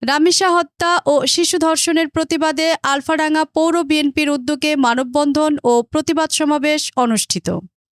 রামিসা হত্যা ও শিশু ধর্ষণের প্রতিবাদে আলফাডাঙ্গা পৌর বিএনপির উদ্যোগে মানববন্ধন ও প্রতিবাদ সমাবেশ অনুষ্ঠিত।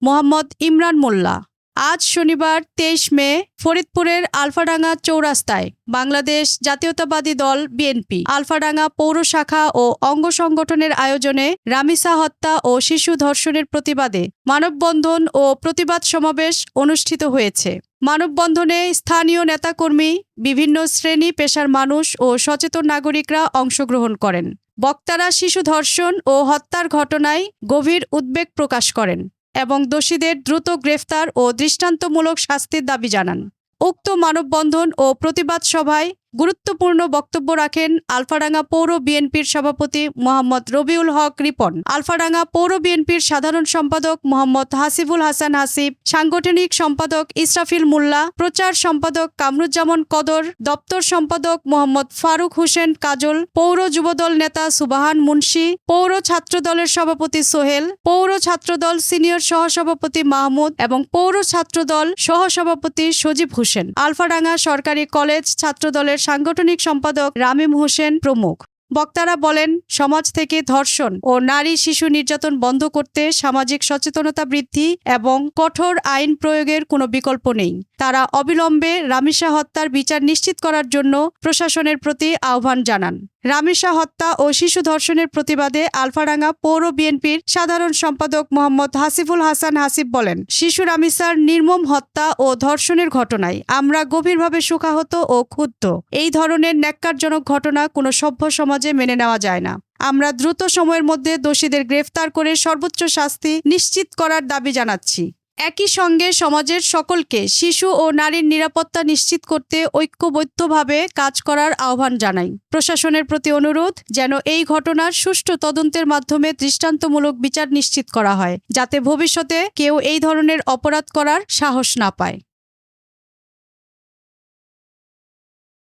মোহাম্মদ ইমরান মোল্লা। আজ শনিবার ২৩ মে ফরিদপুরের আলফাডাঙ্গা চৌরাস্তায় বাংলাদেশ জাতীয়তাবাদী দল বিএনপি আলফাডাঙ্গা পৌর শাখা ও অঙ্গ সংগঠনের আয়োজনে রামিসা হত্যা ও শিশু ধর্ষণের প্রতিবাদে মানববন্ধন ও প্রতিবাদ সমাবেশ অনুষ্ঠিত হয়েছে। মানববন্ধনে স্থানীয় নেতাকর্মী, বিভিন্ন শ্রেণী পেশার মানুষ ও সচেতন নাগরিকরা অংশগ্রহণ করেন। বক্তারা শিশু ধর্ষণ ও হত্যার ঘটনায় গভীর উদ্বেগ প্রকাশ করেন এবং দোষীদের দ্রুত গ্রেফতার ও দৃষ্টান্তমূলক শাস্তির দাবি জানান। উক্ত মানববন্ধন ও প্রতিবাদ সভায় গুরুত্বপূর্ণ বক্তব্য রাখেন আলফাডাঙ্গা পৌর বিএনপির সভাপতি মোহাম্মদ রবিউল হক রিপন, আলফাডাঙ্গা পৌর বিএনপির সাধারণ সম্পাদক মোহাম্মদ হাসিবুল হাসান হাসিব, সাংগঠনিক সম্পাদক ইসরাফিল মোল্লা, প্রচার সম্পাদক কামরুজ্জামান কদর, দপ্তর সম্পাদক মোহাম্মদ ফারুক হোসেন কাজল, পৌর যুবদল নেতা সুবাহান মুন্সি, পৌর ছাত্রদলের সভাপতি সোহেল, পৌর ছাত্রদল সিনিয়র সহসভাপতি মাহমুদ এবং পৌর ছাত্রদল সহসভাপতি সজীব হোসেন, আলফাডাঙ্গা সরকারি কলেজ ছাত্রদলের সাংগঠনিক সম্পাদক রামিম হোসেন প্রমুখ। বক্তারা বলেন, সমাজ থেকে ধর্ষণ ও নারী শিশু নির্যাতন বন্ধ করতে সামাজিক সচেতনতা বৃদ্ধি এবং কঠোর আইন প্রয়োগের কোনো বিকল্প নেই। তারা অবিলম্বে রামিসা হত্যার বিচার নিশ্চিত করার জন্য প্রশাসনের প্রতি আহ্বান জানান। রামিসা হত্যা ও শিশু ধর্ষণের প্রতিবাদে আলফাডাঙ্গা পৌর বিএনপির সাধারণ সম্পাদক মোহাম্মদ হাসিবুল হাসান হাসিব বলেন, শিশু রামিসার নির্মম হত্যা ও ধর্ষণের ঘটনায় আমরা গভীরভাবে শোকাহত ও ক্ষুব্ধ। এই ধরনের ন্যাক্কারজনক ঘটনা কোনো সভ্য সমাজে মেনে নেওয়া যায় না। আমরা দ্রুত সময়ের মধ্যে দোষীদের গ্রেফতার করে সর্বোচ্চ শাস্তি নিশ্চিত করার দাবি জানাচ্ছি। একই সঙ্গে সমাজের সকলকে শিশু ও নারীর নিরাপত্তা নিশ্চিত করতে ঐক্যবদ্ধভাবে কাজ করার আহ্বান জানাই। প্রশাসনের প্রতি অনুরোধ যেন এই ঘটনার সুষ্ঠু তদন্তের মাধ্যমে দৃষ্টান্তমূলক বিচার নিশ্চিত করা হয়, যাতে ভবিষ্যতে কেউ এই ধরনের অপরাধ করার সাহস না পায়।